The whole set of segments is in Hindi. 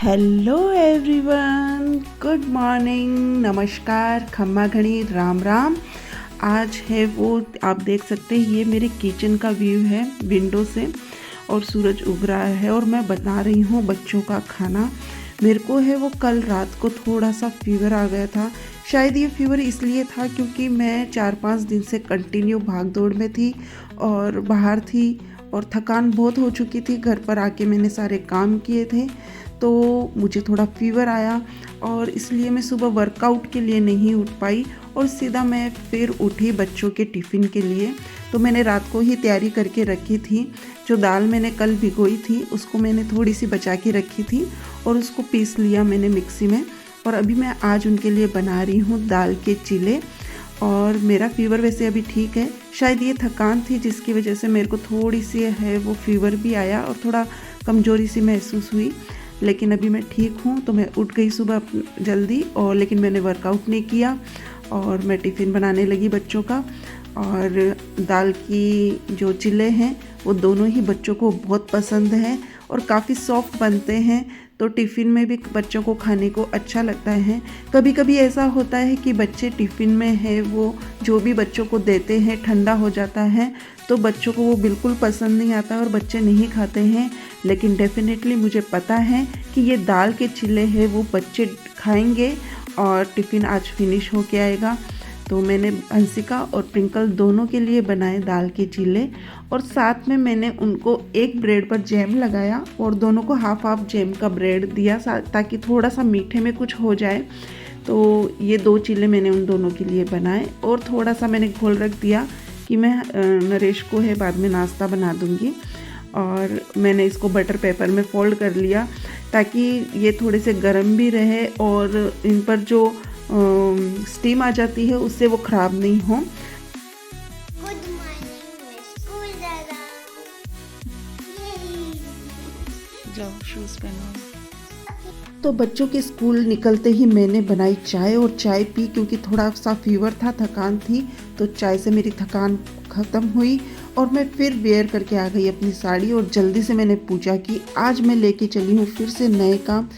हेलो एवरीवन, गुड मॉर्निंग, नमस्कार, खम्मा घड़ी, राम राम। आज है वो आप देख सकते हैं, ये मेरे किचन का व्यू है विंडो से और सूरज उग रहा है और मैं बना रही हूँ बच्चों का खाना। मेरे को है वो कल रात को थोड़ा सा फीवर आ गया था। शायद ये फीवर इसलिए था क्योंकि मैं 4-5 दिन से कंटिन्यू भाग दौड़ में थी और बाहर थी और थकान बहुत हो चुकी थी। घर पर आके मैंने सारे काम किए थे तो मुझे थोड़ा फीवर आया और इसलिए मैं सुबह वर्कआउट के लिए नहीं उठ पाई और सीधा मैं फिर उठी बच्चों के टिफ़िन के लिए। तो मैंने रात को ही तैयारी करके रखी थी। जो दाल मैंने कल भिगोई थी उसको मैंने थोड़ी सी बचा के रखी थी और उसको पीस लिया मैंने मिक्सी में और अभी मैं आज उनके लिए बना रही हूँ दाल के चीले। और मेरा फ़ीवर वैसे अभी ठीक है, शायद ये थकान थी जिसकी वजह से मेरे को थोड़ी सी है वो फ़ीवर भी आया और थोड़ा कमज़ोरी सी महसूस हुई, लेकिन अभी मैं ठीक हूँ। तो मैं उठ गई सुबह जल्दी और लेकिन मैंने वर्कआउट नहीं किया और मैं टिफ़िन बनाने लगी बच्चों का। और दाल की जो चिल्ले हैं वो दोनों ही बच्चों को बहुत पसंद है और काफ़ी सॉफ्ट बनते हैं, तो टिफ़िन में भी बच्चों को खाने को अच्छा लगता है। कभी कभी ऐसा होता है कि बच्चे टिफ़िन में है वो जो भी बच्चों को देते हैं ठंडा हो जाता है तो बच्चों को वो बिल्कुल पसंद नहीं आता और बच्चे नहीं खाते हैं। लेकिन डेफिनेटली मुझे पता है कि ये दाल के चिल्ले हैं वो बच्चे खाएंगे और टिफ़िन आज फिनिश हो के आएगा। तो मैंने हंसिका और प्रिंकल दोनों के लिए बनाए दाल के चीले और साथ में मैंने उनको एक ब्रेड पर जैम लगाया और दोनों को हाफ हाफ जैम का ब्रेड दिया ताकि थोड़ा सा मीठे में कुछ हो जाए। तो ये 2 चीले मैंने उन दोनों के लिए बनाए और थोड़ा सा मैंने घोल रख दिया कि मैं नरेश को है बाद में नाश्ता बना दूँगी। और मैंने इसको बटर पेपर में फ़ोल्ड कर लिया ताकि ये थोड़े से गर्म भी रहे और इन पर जो स्टीम आ जाती है उससे वो ख़राब नहीं हो। गुड मॉर्निंग, मैं स्कूल जा रहा हूँ। जाओ शूज़ पहनो। तो बच्चों के स्कूल निकलते ही मैंने बनाई चाय और चाय पी क्योंकि थोड़ा सा फीवर था, थकान थी, तो चाय से मेरी थकान ख़त्म हुई और मैं फिर वेयर करके आ गई अपनी साड़ी और जल्दी से मैंने पूजा की। आज मैं लेके चली हूँ फिर से नए काम।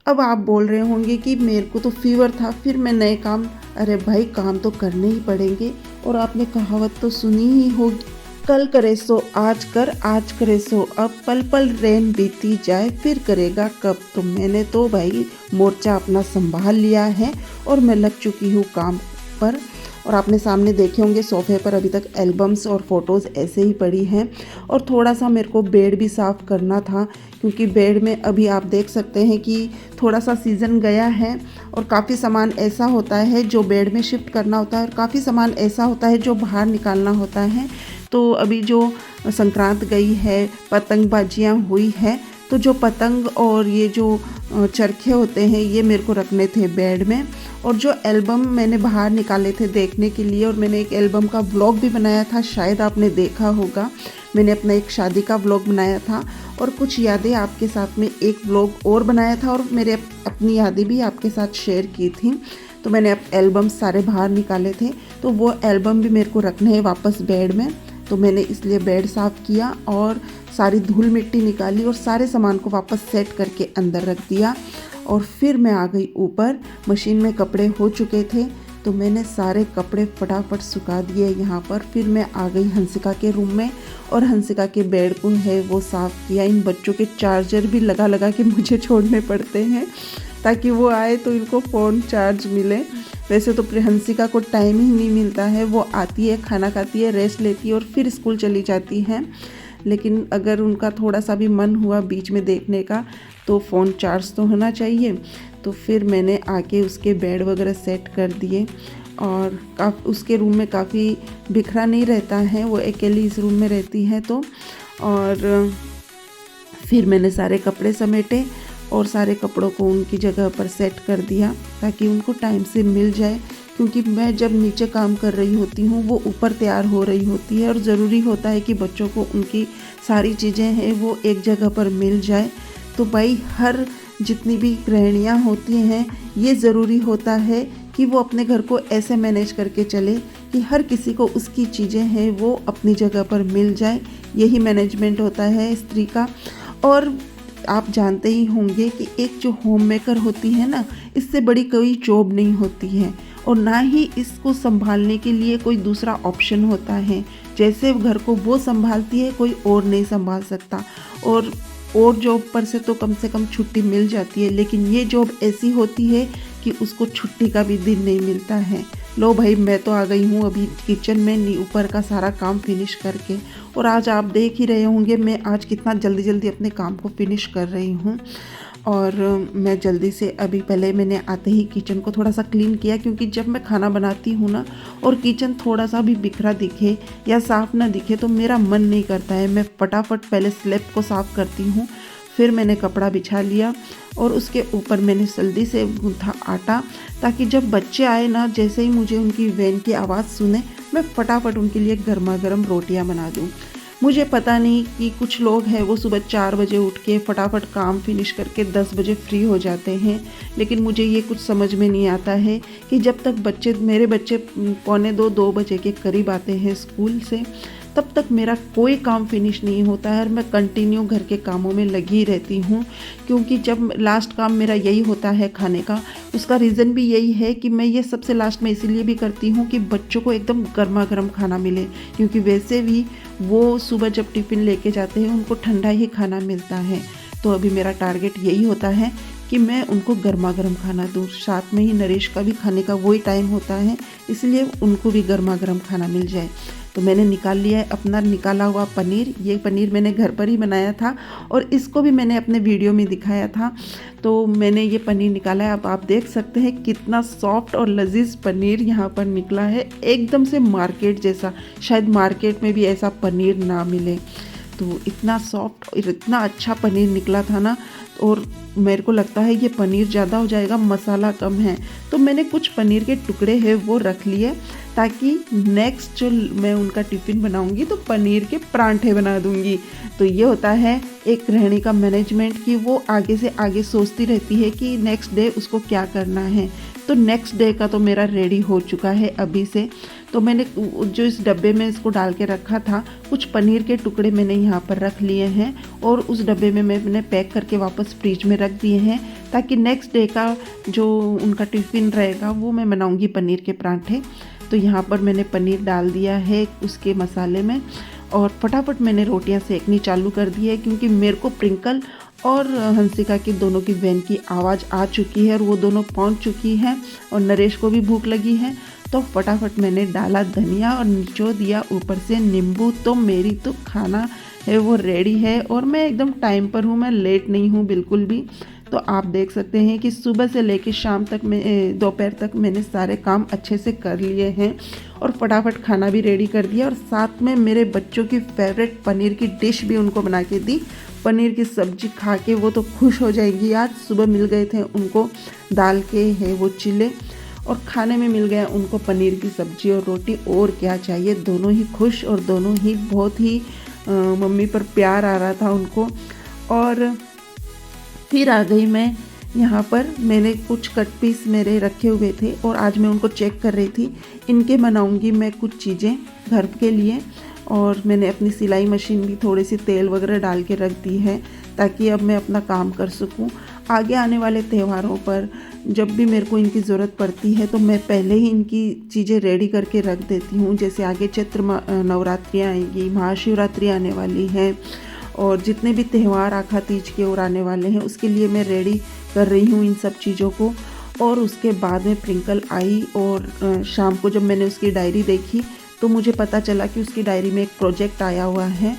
अब आप बोल रहे होंगे कि मेरे को तो फीवर था फिर मैं नए काम, अरे भाई काम तो करने ही पड़ेंगे। और आपने कहावत तो सुनी ही होगी, कल करे सो आज कर, आज करे सो अब, पल पल रैन बीती जाए फिर करेगा कब। तो मैंने तो भाई मोर्चा अपना संभाल लिया है और मैं लग चुकी हूँ काम पर। और आपने सामने देखे होंगे सोफ़े पर अभी तक एल्बम्स और फ़ोटोज़ ऐसे ही पड़ी हैं और थोड़ा सा मेरे को बेड भी साफ़ करना था क्योंकि बेड में अभी आप देख सकते हैं कि थोड़ा सा सीज़न गया है और काफ़ी सामान ऐसा होता है जो बेड में शिफ्ट करना होता है और काफ़ी सामान ऐसा होता है जो बाहर निकालना होता है। तो अभी जो संक्रांत गई है, पतंगबाजियाँ हुई है, तो जो पतंग और ये जो चरखे होते हैं ये मेरे को रखने थे बेड में। और जो एल्बम मैंने बाहर निकाले थे देखने के लिए और मैंने एक एल्बम का व्लॉग भी बनाया था, शायद आपने देखा होगा। मैंने अपना एक शादी का व्लॉग बनाया था और कुछ यादें आपके साथ में एक व्लॉग और बनाया था और मेरे अपनी यादें भी आपके साथ शेयर की थी। तो मैंने अब एल्बम सारे बाहर निकाले थे तो वो एल्बम भी मेरे को रखने हैं वापस बेड में। तो मैंने इसलिए बेड साफ़ किया और सारी धूल मिट्टी निकाली और सारे सामान को वापस सेट करके अंदर रख दिया। और फिर मैं आ गई ऊपर, मशीन में कपड़े हो चुके थे तो मैंने सारे कपड़े फटाफट सुखा दिए यहाँ पर। फिर मैं आ गई हंसिका के रूम में और हंसिका के बेड को है वो साफ़ किया। इन बच्चों के चार्जर भी लगा लगा के मुझे छोड़ने पड़ते हैं ताकि वो आए तो इनको फ़ोन चार्ज मिले। वैसे तो हंसिका को टाइम ही नहीं मिलता है, वो आती है, खाना खाती है, रेस्ट लेती है और फिर स्कूल चली जाती है। लेकिन अगर उनका थोड़ा सा भी मन हुआ बीच में देखने का तो फ़ोन चार्ज तो होना चाहिए। तो फिर मैंने आके उसके बेड वगैरह सेट कर दिए और उसके रूम में काफ़ी बिखरा नहीं रहता है, वो अकेली इस रूम में रहती है तो। और फिर मैंने सारे कपड़े समेटे और सारे कपड़ों को उनकी जगह पर सेट कर दिया ताकि उनको टाइम से मिल जाए, क्योंकि मैं जब नीचे काम कर रही होती हूँ वो ऊपर तैयार हो रही होती है और ज़रूरी होता है कि बच्चों को उनकी सारी चीज़ें हैं वो एक जगह पर मिल जाए। तो भाई हर जितनी भी गृहिणियाँ होती हैं ये ज़रूरी होता है कि वो अपने घर को ऐसे मैनेज करके चले कि हर किसी को उसकी चीज़ें हैं वो अपनी जगह पर मिल जाए। यही मैनेजमेंट होता है स्त्री का। और आप जानते ही होंगे कि एक जो होम मेकर होती है ना, इससे बड़ी कोई जॉब नहीं होती है और ना ही इसको संभालने के लिए कोई दूसरा ऑप्शन होता है। जैसे घर को वो संभालती है, कोई और नहीं संभाल सकता। और जॉब पर से कम छुट्टी मिल जाती है, लेकिन ये जॉब ऐसी होती है कि उसको छुट्टी का भी दिन नहीं मिलता है। लो भाई, मैं तो आ गई हूँ अभी किचन में ऊपर का सारा काम फिनिश करके। और आज आप देख ही रहे होंगे मैं आज कितना जल्दी अपने काम को फिनिश कर रही हूँ। और मैं जल्दी से अभी पहले मैंने आते ही किचन को थोड़ा सा क्लीन किया, क्योंकि जब मैं खाना बनाती हूँ ना और किचन थोड़ा सा भी बिखरा दिखे या साफ़ ना दिखे तो मेरा मन नहीं करता है। मैं फटाफट पहले स्लैब को साफ़ करती हूँ, फिर मैंने कपड़ा बिछा लिया और उसके ऊपर मैंने जल्दी से गूंथा आटा, ताकि जब बच्चे आए ना, जैसे ही मुझे उनकी वैन की आवाज़ सुने, मैं फटाफट उनके लिए गर्मा गर्म रोटियां बना दूं। मुझे पता नहीं कि कुछ लोग हैं वो सुबह 4 बजे उठ के फटाफट काम फिनिश करके 10 बजे फ्री हो जाते हैं, लेकिन मुझे ये कुछ समझ में नहीं आता है कि जब तक मेरे बच्चे 1:45-2 बजे के करीब आते हैं स्कूल से, तब तक मेरा कोई काम फिनिश नहीं होता है और मैं कंटिन्यू घर के कामों में लगी रहती हूँ। क्योंकि जब लास्ट काम मेरा यही होता है खाने का, उसका रीज़न भी यही है कि मैं ये सबसे लास्ट में इसीलिए भी करती हूँ कि बच्चों को एकदम गर्मा गर्म खाना मिले, क्योंकि वैसे भी वो सुबह जब टिफ़िन लेके जाते हैं उनको ठंडा ही खाना मिलता है। तो अभी मेरा टारगेट यही होता है कि मैं उनको गर्मा गर्म खाना दूँ। साथ में ही नरेश का भी खाने का वही टाइम होता है, इसलिए उनको भी गर्मा गर्म खाना मिल जाए। तो मैंने निकाल लिया है अपना निकाला हुआ पनीर। ये पनीर मैंने घर पर ही बनाया था और इसको भी मैंने अपने वीडियो में दिखाया था। तो मैंने ये पनीर निकाला है। अब आप देख सकते हैं कितना सॉफ्ट और लजीज पनीर यहाँ पर निकला है, एकदम से मार्केट जैसा। शायद मार्केट में भी ऐसा पनीर ना मिले। तो इतना सॉफ्ट और इतना अच्छा पनीर निकला था ना, और मेरे को लगता है ये पनीर ज़्यादा हो जाएगा, मसाला कम है। तो मैंने कुछ पनीर के टुकड़े हैं वो रख लिए, ताकि नेक्स्ट जो मैं उनका टिफ़िन बनाऊंगी तो पनीर के परांठे बना दूंगी। तो ये होता है एक गृहिणी का मैनेजमेंट, कि वो आगे से आगे सोचती रहती है कि नेक्स्ट डे उसको क्या करना है। तो नेक्स्ट डे का तो मेरा रेडी हो चुका है अभी से। तो मैंने जो इस डब्बे में इसको डाल के रखा था, कुछ पनीर के टुकड़े मैंने यहाँ पर रख लिए हैं और उस डब्बे में मैंने पैक करके वापस फ्रिज में रख दिए हैं, ताकि नेक्स्ट डे का जो उनका टिफ़िन रहेगा वो मैं बनाऊँगी पनीर के परांठे। तो यहाँ पर मैंने पनीर डाल दिया है उसके मसाले में और फटाफट मैंने रोटियाँ सेकनी चालू कर दी है, क्योंकि मेरे को प्रिंकल और हंसिका की दोनों की वैन की आवाज़ आ चुकी है और वो दोनों पहुंच चुकी हैं और नरेश को भी भूख लगी है। तो फटाफट मैंने डाला धनिया और निचोड़ दिया ऊपर से नींबू। तो मेरी तो खाना है वो रेडी है और मैं एकदम टाइम पर हूँ, मैं लेट नहीं हूँ बिल्कुल भी। तो आप देख सकते हैं कि सुबह से लेकर शाम तक मैं दोपहर तक मैंने सारे काम अच्छे से कर लिए हैं और फटाफट खाना भी रेडी कर दिया, और साथ में मेरे बच्चों की फेवरेट पनीर की डिश भी उनको बना के दी। पनीर की सब्जी खा के वो तो खुश हो जाएंगी। आज सुबह मिल गए थे उनको दाल के है वो चिल्ले, और खाने में मिल गया उनको पनीर की सब्जी और रोटी। और क्या चाहिए, दोनों ही खुश और दोनों ही बहुत ही मम्मी पर प्यार आ रहा था उनको। और फिर आ गई मैं यहाँ पर, मैंने कुछ कट पीस मेरे रखे हुए थे और आज मैं उनको चेक कर रही थी। इनके बनाऊँगी मैं कुछ चीज़ें घर के लिए, और मैंने अपनी सिलाई मशीन भी थोड़ी सी तेल वगैरह डाल के रख दी है, ताकि अब मैं अपना काम कर सकूं। आगे आने वाले त्योहारों पर जब भी मेरे को इनकी ज़रूरत पड़ती है तो मैं पहले ही इनकी चीज़ें रेडी करके रख देती हूँ। जैसे आगे चैत्र नवरात्रि आएगी, महाशिवरात्रि आने वाली है, और जितने भी त्यौहार आखा तीज के और आने वाले हैं उसके लिए मैं रेडी कर रही हूँ इन सब चीज़ों को। और उसके बाद में प्रिंकल आई और शाम को जब मैंने उसकी डायरी देखी तो मुझे पता चला कि उसकी डायरी में एक प्रोजेक्ट आया हुआ है।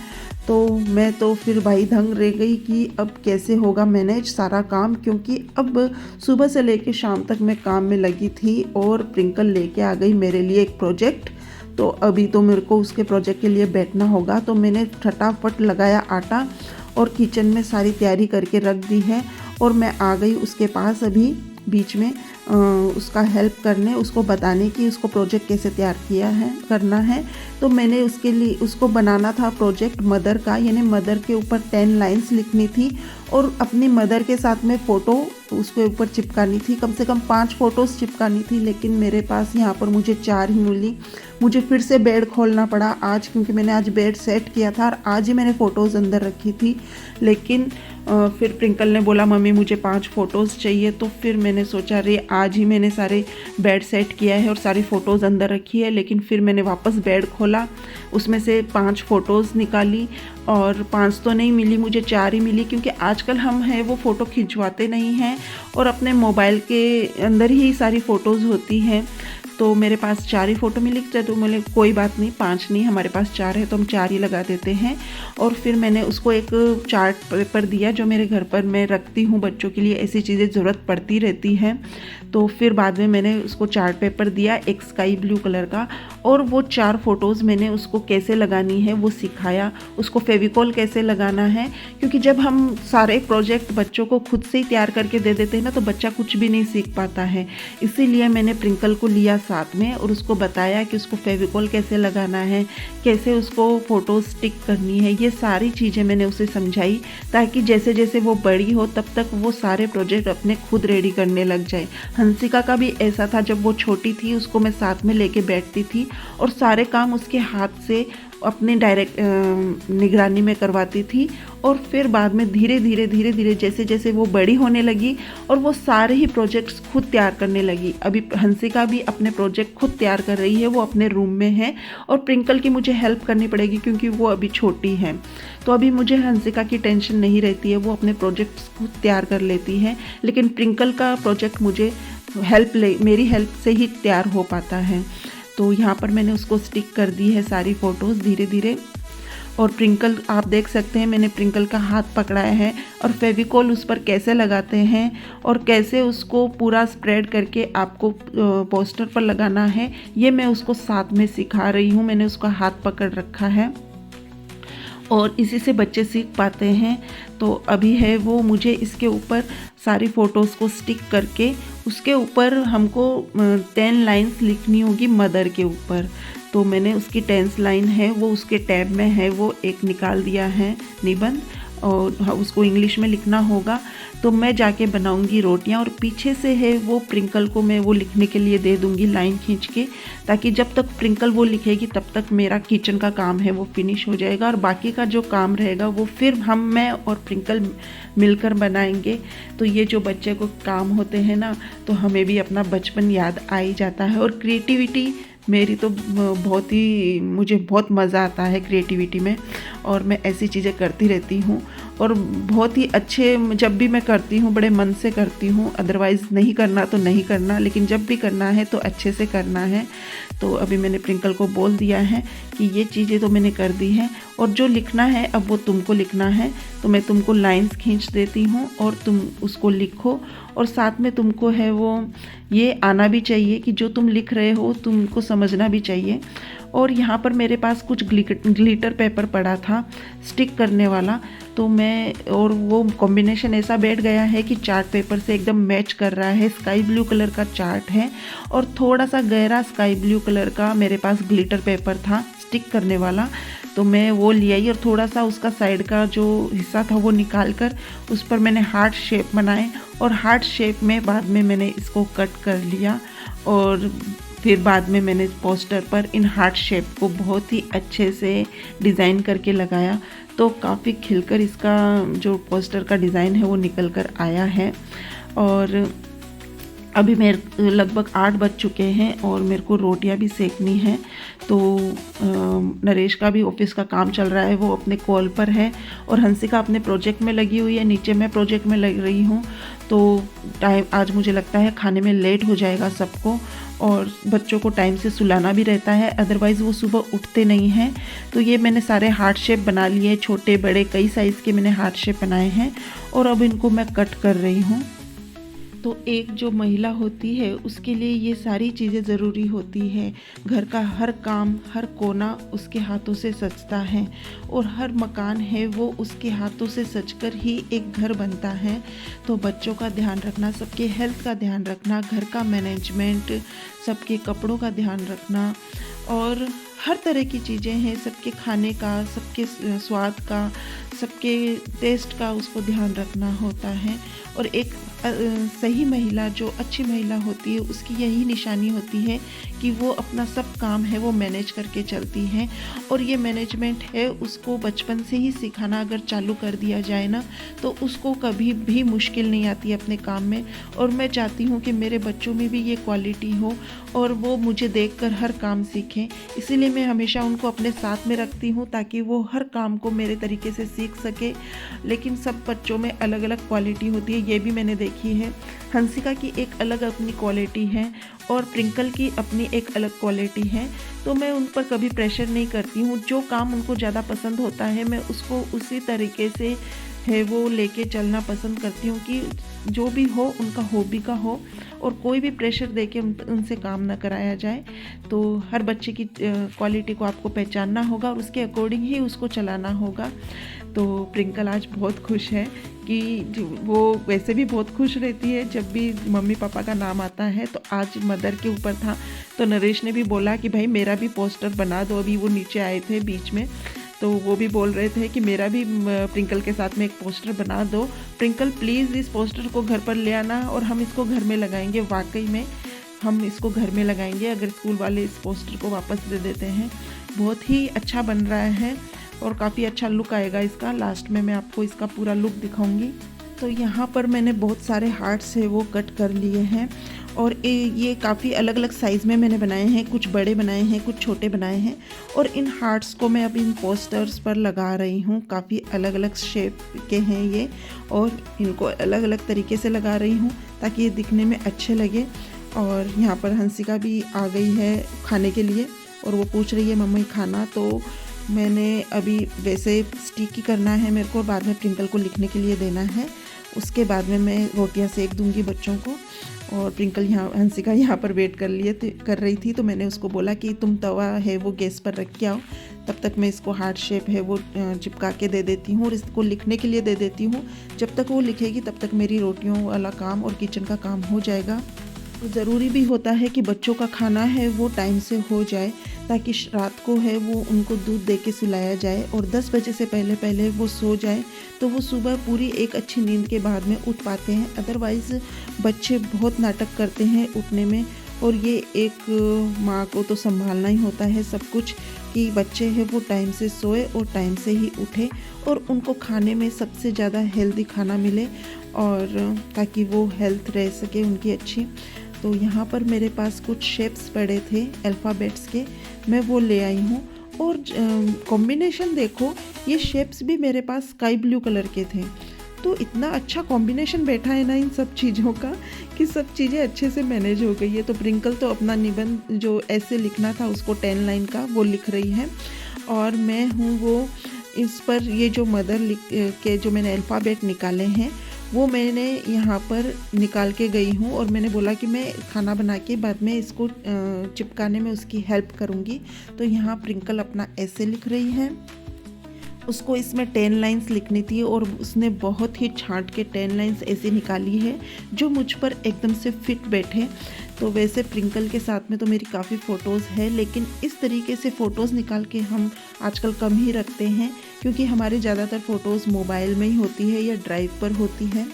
तो मैं तो फिर भाई दंग रह गई कि अब कैसे होगा मैनेज सारा काम, क्योंकि अब सुबह से लेकर शाम तक मैं काम में लगी थी और प्रिंकल लेके आ गई मेरे लिए एक प्रोजेक्ट। तो अभी तो मेरे को उसके प्रोजेक्ट के लिए बैठना होगा। तो मैंने फटाफट लगाया आटा और किचन में सारी तैयारी करके रख दी है, और मैं आ गई उसके पास अभी बीच में उसका हेल्प करने, उसको बताने कि उसको प्रोजेक्ट कैसे तैयार करना है। तो मैंने उसके लिए उसको बनाना था प्रोजेक्ट मदर का, यानी मदर के ऊपर 10 लाइंस लिखनी थी और अपनी मदर के साथ में फ़ोटो उसके ऊपर चिपकानी थी। कम से कम 5 फ़ोटोज़ चिपकानी थी, लेकिन मेरे पास यहाँ पर मुझे 4 ही मिली। मुझे फिर से बेड खोलना पड़ा आज, क्योंकि मैंने आज बेड सेट किया था और आज ही मैंने फ़ोटोज़ अंदर रखी थी। लेकिन फिर प्रिंकल ने बोला मम्मी मुझे 5 फ़ोटोज़ चाहिए, तो फिर मैंने सोचा अरे आज ही मैंने सारे बेड सेट किया है और सारी फ़ोटोज़ अंदर रखी है, लेकिन फिर मैंने वापस बेड खोला, उसमें से 5 फ़ोटोज़ निकाली और 5 तो नहीं मिली, मुझे 4 ही मिली, क्योंकि आजकल हम है वो फ़ोटो खिंचवाते नहीं हैं और अपने मोबाइल के अंदर ही सारी फ़ोटोज़ होती हैं। तो मेरे पास 4 ही फ़ोटो मिली, तो बोले कोई बात नहीं 5 नहीं, हमारे पास 4 है तो हम 4 ही लगा देते हैं। और फिर मैंने उसको एक चार्ट पेपर दिया जो मेरे घर पर मैं रखती हूँ, बच्चों के लिए ऐसी चीज़ें ज़रूरत पड़ती रहती हैं। तो फिर बाद में मैंने उसको चार्ट पेपर दिया एक स्काई ब्लू कलर का, और वो 4 फ़ोटोज़ मैंने उसको कैसे लगानी है वो सिखाया, उसको फेविकॉल कैसे लगाना है, क्योंकि जब हम सारे प्रोजेक्ट बच्चों को खुद से ही तैयार करके दे देते हैं ना तो बच्चा कुछ भी नहीं सीख पाता है। इसीलिए मैंने प्रिंकल को लिया साथ में और उसको बताया कि उसको फेविकॉल कैसे लगाना है, कैसे उसको फ़ोटो स्टिक करनी है, ये सारी चीज़ें मैंने उसे समझाई, ताकि जैसे जैसे वो बड़ी हो तब तक वो सारे प्रोजेक्ट अपने खुद रेडी करने लग जाए। हंसिका का भी ऐसा था, जब वो छोटी थी उसको मैं साथ में लेके बैठती थी और सारे काम उसके हाथ से अपनी डायरेक्ट निगरानी में करवाती थी, और फिर बाद में धीरे धीरे जैसे जैसे वो बड़ी होने लगी और वो सारे ही प्रोजेक्ट्स खुद तैयार करने लगी। अभी हंसिका भी अपने प्रोजेक्ट खुद तैयार कर रही है, वो अपने रूम में है, और प्रिंकल की मुझे हेल्प करनी पड़ेगी क्योंकि वो अभी छोटी है। तो अभी मुझे हंसिका की टेंशन नहीं रहती है, वो अपने प्रोजेक्ट्स खुद तैयार कर लेती है, लेकिन प्रिंकल का प्रोजेक्ट मुझे मेरी हेल्प से ही तैयार हो पाता है। तो यहाँ पर मैंने उसको स्टिक कर दी है सारी फ़ोटोज़ धीरे धीरे। और प्रिंकल आप देख सकते हैं मैंने प्रिंकल का हाथ पकड़ाया है और फेविकॉल उस पर कैसे लगाते हैं और कैसे उसको पूरा स्प्रेड करके आपको पोस्टर पर लगाना है, ये मैं उसको साथ में सिखा रही हूँ। मैंने उसका हाथ पकड़ रखा है और इसी से बच्चे सीख पाते हैं। तो अभी है वो मुझे इसके ऊपर सारी फ़ोटोज़ को स्टिक करके उसके ऊपर हमको 10 लाइंस लिखनी होगी मदर के ऊपर। तो मैंने उसकी 10th लाइन है वो उसके टैब में है, वो एक निकाल दिया है निबंध, और उसको इंग्लिश में लिखना होगा। तो मैं जाके बनाऊंगी रोटियां और पीछे से है वो प्रिंकल को मैं वो लिखने के लिए दे दूंगी लाइन खींच के, ताकि जब तक प्रिंकल वो लिखेगी तब तक मेरा किचन का काम है वो फिनिश हो जाएगा, और बाकी का जो काम रहेगा वो फिर मैं और प्रिंकल मिलकर बनाएंगे। तो ये जो बच्चे को काम होते हैं ना, तो हमें भी अपना बचपन याद आ ही जाता है। और क्रिएटिविटी मेरी तो मुझे बहुत मज़ा आता है क्रिएटिविटी में, और मैं ऐसी चीज़ें करती रहती हूँ और बहुत ही अच्छे, जब भी मैं करती हूँ बड़े मन से करती हूँ, अदरवाइज़ नहीं करना तो नहीं करना, लेकिन जब भी करना है तो अच्छे से करना है। तो अभी मैंने प्रिंकल को बोल दिया है कि ये चीज़ें तो मैंने कर दी हैं और जो लिखना है अब वो तुमको लिखना है, तो मैं तुमको लाइंस खींच देती हूँ और तुम उसको लिखो, और साथ में तुमको है वो ये आना भी चाहिए कि जो तुम लिख रहे हो तुमको समझना भी चाहिए। और यहाँ पर मेरे पास कुछ ग्लिटर पेपर पड़ा था स्टिक करने वाला, तो मैं, और वो कॉम्बिनेशन ऐसा बैठ गया है कि चार्ट पेपर से एकदम मैच कर रहा है। स्काई ब्लू कलर का चार्ट है और थोड़ा सा गहरा स्काई ब्लू कलर का मेरे पास ग्लिटर पेपर था स्टिक करने वाला, तो मैं वो ले आई और थोड़ा सा उसका साइड का जो हिस्सा था वो निकाल कर उस पर मैंने हार्ट शेप बनाए, और हार्ट शेप में बाद में मैंने इसको कट कर लिया, और फिर बाद में मैंने पोस्टर पर इन हार्ट शेप को बहुत ही अच्छे से डिज़ाइन करके लगाया। तो काफ़ी खिलकर इसका जो पोस्टर का डिज़ाइन है वो निकल कर आया है। और अभी मेरे लगभग 8 बज चुके हैं और मेरे को रोटियां भी सेकनी है। तो नरेश का भी ऑफिस का काम चल रहा है, वो अपने कॉल पर है, और हंसिका अपने प्रोजेक्ट में लगी हुई है, नीचे मैं प्रोजेक्ट में लग रही हूँ। तो टाइम आज मुझे लगता है खाने में लेट हो जाएगा सबको, और बच्चों को टाइम से सुलाना भी रहता है, अदरवाइज़ वो सुबह उठते नहीं हैं। तो ये मैंने सारे हार्ट शेप बना लिए, छोटे बड़े कई साइज़ के मैंने हार्ट शेप बनाए हैं, और अब इनको मैं कट कर रही हूँ। तो एक जो महिला होती है उसके लिए ये सारी चीज़ें ज़रूरी होती है। घर का हर काम, हर कोना उसके हाथों से सजता है, और हर मकान है वो उसके हाथों से सजकर ही एक घर बनता है। तो बच्चों का ध्यान रखना, सबके हेल्थ का ध्यान रखना, घर का मैनेजमेंट, सबके कपड़ों का ध्यान रखना, और हर तरह की चीज़ें हैं, सबके खाने का, सबके स्वाद का, सबके टेस्ट का उसको ध्यान रखना होता है। और एक सही महिला, जो अच्छी महिला होती है, उसकी यही निशानी होती है कि वो अपना सब काम है वो मैनेज करके चलती है। और ये मैनेजमेंट है उसको बचपन से ही सिखाना अगर चालू कर दिया जाए ना, तो उसको कभी भी मुश्किल नहीं आती अपने काम में। और मैं चाहती हूँ कि मेरे बच्चों में भी ये क्वालिटी हो और वो मुझे देखकर हर काम सीखें। इसीलिए मैं हमेशा उनको अपने साथ में रखती हूँ ताकि वो हर काम को मेरे तरीके से सीख सके। लेकिन सब बच्चों में अलग अलग क्वालिटी होती है, ये भी मैंने देखी है। हंसिका की एक अलग अपनी क्वालिटी है और प्रिंकल की अपनी एक अलग क्वालिटी है। तो मैं उन पर कभी प्रेशर नहीं करती हूँ। जो काम उनको ज़्यादा पसंद होता है मैं उसको उसी तरीके से है वो लेके चलना पसंद करती हूँ कि जो भी हो उनका हॉबी का हो और कोई भी प्रेशर देके उनसे काम ना कराया जाए। तो हर बच्चे की क्वालिटी को आपको पहचानना होगा और उसके अकॉर्डिंग ही उसको चलाना होगा। तो प्रिंकल आज बहुत खुश है कि वो वैसे भी बहुत खुश रहती है जब भी मम्मी पापा का नाम आता है। तो आज मदर के ऊपर था तो नरेश ने भी बोला कि भाई मेरा भी पोस्टर बना दो। अभी वो नीचे आए थे बीच में तो वो भी बोल रहे थे कि मेरा भी प्रिंकल के साथ में एक पोस्टर बना दो। प्रिंकल प्लीज़ इस पोस्टर को घर पर ले आना और हम इसको घर में लगाएंगे। वाकई में हम इसको घर में लगाएंगे अगर स्कूल वाले इस पोस्टर को वापस दे देते हैं। बहुत ही अच्छा बन रहा है और काफ़ी अच्छा लुक आएगा इसका। लास्ट में मैं आपको इसका पूरा लुक दिखाऊंगी। तो यहाँ पर मैंने बहुत सारे हार्ट्स है वो कट कर लिए हैं और ये काफ़ी अलग अलग साइज़ में मैंने बनाए हैं। कुछ बड़े बनाए हैं, कुछ छोटे बनाए हैं। और इन हार्ट्स को मैं अब इन पोस्टर्स पर लगा रही हूँ। काफ़ी अलग अलग शेप के हैं ये और इनको अलग अलग तरीके से लगा रही हूँ ताकि ये दिखने में अच्छे लगे। और यहाँ पर हंसिका भी आ गई है खाने के लिए और वो पूछ रही है मम्मी खाना। तो मैंने अभी वैसे स्टिक ही करना है मेरे को, बाद में प्रिंकल को लिखने के लिए देना है। उसके बाद में मैं रोटियां सेक दूंगी बच्चों को। और प्रिंकल हंसिका यहाँ पर वेट कर रही थी तो मैंने उसको बोला कि तुम तवा है वो गैस पर रख के आओ, तब तक मैं इसको हार्ट शेप है वो चिपका के दे देती हूँ और इसको लिखने के लिए दे देती हूँ। जब तक वो लिखेगी तब तक मेरी रोटियों वाला काम और किचन का काम हो जाएगा। ज़रूरी भी होता है कि बच्चों का खाना है वो टाइम से हो जाए ताकि रात को है वो उनको दूध दे के सुलाया जाए और 10 बजे से पहले पहले वो सो जाए तो वो सुबह पूरी एक अच्छी नींद के बाद में उठ पाते हैं। अदरवाइज़ बच्चे बहुत नाटक करते हैं उठने में और ये एक माँ को तो संभालना ही होता है सब कुछ कि बच्चे हैं वो टाइम से सोए और टाइम से ही उठे और उनको खाने में सबसे ज़्यादा हेल्दी खाना मिले और ताकि वो हेल्थ रह सके उनकी अच्छी। तो यहाँ पर मेरे पास कुछ शेप्स पड़े थे अल्फ़ाबेट्स के, मैं वो ले आई हूँ। और कॉम्बिनेशन देखो, ये शेप्स भी मेरे पास स्काई ब्लू कलर के थे। तो इतना अच्छा कॉम्बिनेशन बैठा है ना इन सब चीज़ों का कि सब चीज़ें अच्छे से मैनेज हो गई है। तो प्रिंकल तो अपना निबंध जो ऐसे लिखना था उसको 10 लाइन का वो लिख रही है और मैं हूँ वो इस पर ये जो मदर लिख के जो मैंने अल्फ़ाबेट निकाले हैं वो मैंने यहाँ पर निकाल के गई हूँ और मैंने बोला कि मैं खाना बना के बाद में इसको चिपकाने में उसकी हेल्प करूँगी। तो यहाँ प्रिंकल अपना ऐसे लिख रही है, उसको इसमें 10 लाइंस लिखनी थी और उसने बहुत ही छांट के 10 लाइंस ऐसे निकाली है जो मुझ पर एकदम से फिट बैठे। तो वैसे प्रिंकल के साथ में तो मेरी काफ़ी फ़ोटोज़ है लेकिन इस तरीके से फ़ोटोज़ निकाल के हम आजकल कम ही रखते हैं क्योंकि हमारे ज़्यादातर फ़ोटोज़ मोबाइल में ही होती है या ड्राइव पर होती है।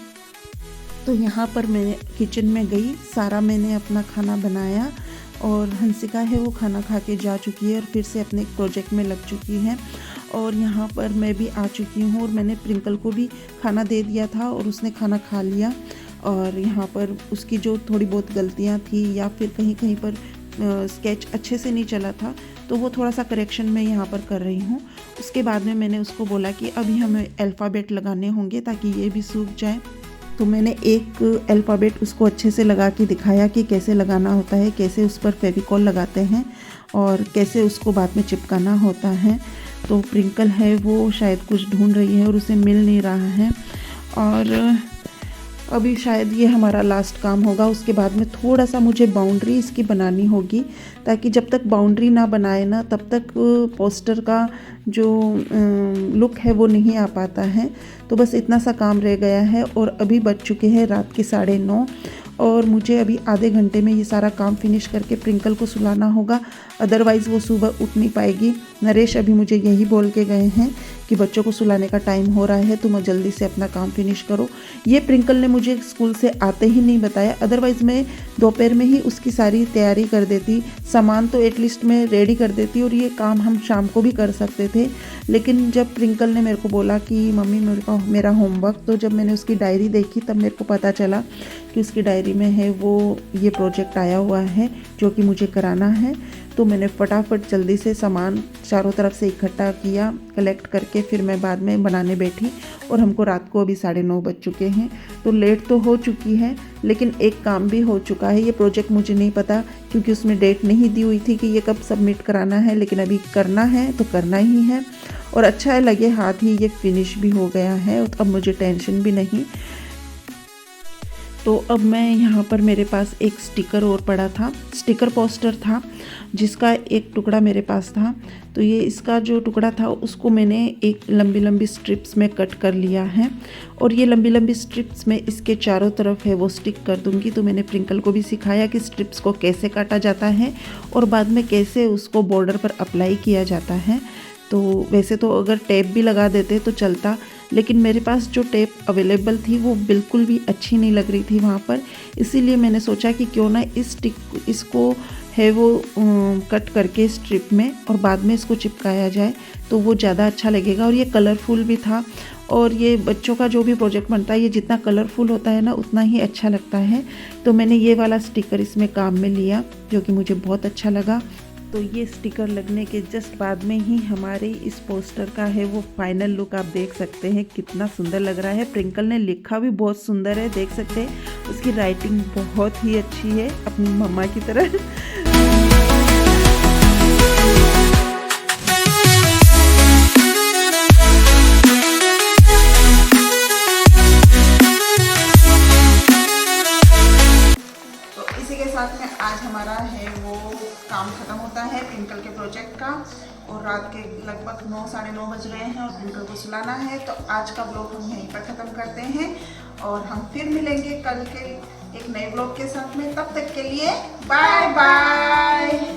तो यहाँ पर मैं किचन में गई, सारा मैंने अपना खाना बनाया और हंसिका है वो खाना खा के जा चुकी है और फिर से अपने प्रोजेक्ट में लग चुकी है। और यहाँ पर मैं भी आ चुकी हूँ और मैंने प्रिंकल को भी खाना दे दिया था और उसने खाना खा लिया। और यहाँ पर उसकी जो थोड़ी बहुत गलतियाँ थी या फिर कहीं कहीं पर स्केच अच्छे से नहीं चला था तो वो थोड़ा सा करेक्शन मैं यहाँ पर कर रही हूँ। उसके बाद में मैंने उसको बोला कि अभी हमें अल्फ़ाबेट लगाने होंगे ताकि ये भी सूख जाए। तो मैंने एक अल्फ़ाबेट उसको अच्छे से लगा के दिखाया कि कैसे लगाना होता है, कैसे उस पर फेविकॉल लगाते हैं और कैसे उसको बाद में चिपकाना होता है। तो प्रिंकल है वो शायद कुछ ढूंढ रही है और उसे मिल नहीं रहा है और अभी शायद ये हमारा लास्ट काम होगा। उसके बाद में थोड़ा सा मुझे बाउंड्री इसकी बनानी होगी ताकि जब तक बाउंड्री ना बनाए ना तब तक पोस्टर का जो लुक है वो नहीं आ पाता है। तो बस इतना सा काम रह गया है और अभी बज चुके हैं रात के 9:30 और मुझे अभी आधे घंटे में ये सारा काम फिनिश करके प्रिंकल को सुलाना होगा, अदरवाइज़ वो सुबह उठ नहीं पाएगी। नरेश अभी मुझे यही बोल के गए हैं कि बच्चों को सुलाने का टाइम हो रहा है, तुम जल्दी से अपना काम फिनिश करो। ये प्रिंकल ने मुझे स्कूल से आते ही नहीं बताया, अदरवाइज़ मैं दोपहर में ही उसकी सारी तैयारी कर देती, सामान तो एटलीस्ट मैं रेडी कर देती और ये काम हम शाम को भी कर सकते थे। लेकिन जब प्रिंकल ने मेरे को बोला कि मम्मी मेरा होमवर्क, तो जब मैंने उसकी डायरी देखी तब मेरे को पता चला कि उसकी डायरी में है वो ये प्रोजेक्ट आया हुआ है जो कि मुझे कराना है। तो मैंने फटाफट जल्दी से सामान चारों तरफ से इकट्ठा किया, कलेक्ट करके फिर मैं बाद में बनाने बैठी। और हमको रात को अभी 9:30 बज चुके हैं, तो लेट तो हो चुकी है लेकिन एक काम भी हो चुका है। ये प्रोजेक्ट मुझे नहीं पता क्योंकि उसमें डेट नहीं दी हुई थी कि ये कब सबमिट कराना है, लेकिन अभी करना है तो करना ही है। और अच्छा लगे हाथ ही ये फिनिश भी हो गया है, तो अब मुझे टेंशन भी नहीं। तो अब मैं यहाँ पर मेरे पास एक स्टिकर और पड़ा था, स्टिकर पोस्टर था जिसका एक टुकड़ा मेरे पास था। तो ये इसका जो टुकड़ा था उसको मैंने एक लंबी लंबी स्ट्रिप्स में कट कर लिया है और ये लंबी लंबी स्ट्रिप्स में इसके चारों तरफ है वो स्टिक कर दूंगी। तो मैंने प्रिंकल को भी सिखाया कि स्ट्रिप्स को कैसे काटा जाता है और बाद में कैसे उसको बॉर्डर पर अप्लाई किया जाता है। तो वैसे तो अगर टेप भी लगा देते तो चलता, लेकिन मेरे पास जो टेप अवेलेबल थी वो बिल्कुल भी अच्छी नहीं लग रही थी वहाँ पर। इसीलिए मैंने सोचा कि क्यों ना इसको है वो कट करके स्ट्रिप में और बाद में इसको चिपकाया जाए तो वो ज़्यादा अच्छा लगेगा। और ये कलरफुल भी था, और ये बच्चों का जो भी प्रोजेक्ट बनता है ये जितना कलरफुल होता है ना उतना ही अच्छा लगता है। तो मैंने ये वाला स्टिकर इसमें काम में लिया जो कि मुझे बहुत अच्छा लगा। तो ये स्टिकर लगने के जस्ट बाद में ही हमारे इस पोस्टर का है वो फाइनल लुक आप देख सकते हैं, कितना सुंदर लग रहा है। प्रिंकल ने लिखा भी बहुत सुंदर है, देख सकते हैं उसकी राइटिंग बहुत ही अच्छी है अपनी मम्मा की तरह। साथ में आज हमारा है वो काम ख़त्म होता है प्रिंकल के प्रोजेक्ट का, और रात के लगभग 9 साढ़े 9 बज रहे हैं और प्रिंकल को सुलाना है। तो आज का ब्लॉग हम यहीं पर ख़त्म करते हैं और हम फिर मिलेंगे कल के एक नए ब्लॉग के साथ में। तब तक के लिए बाय बाय।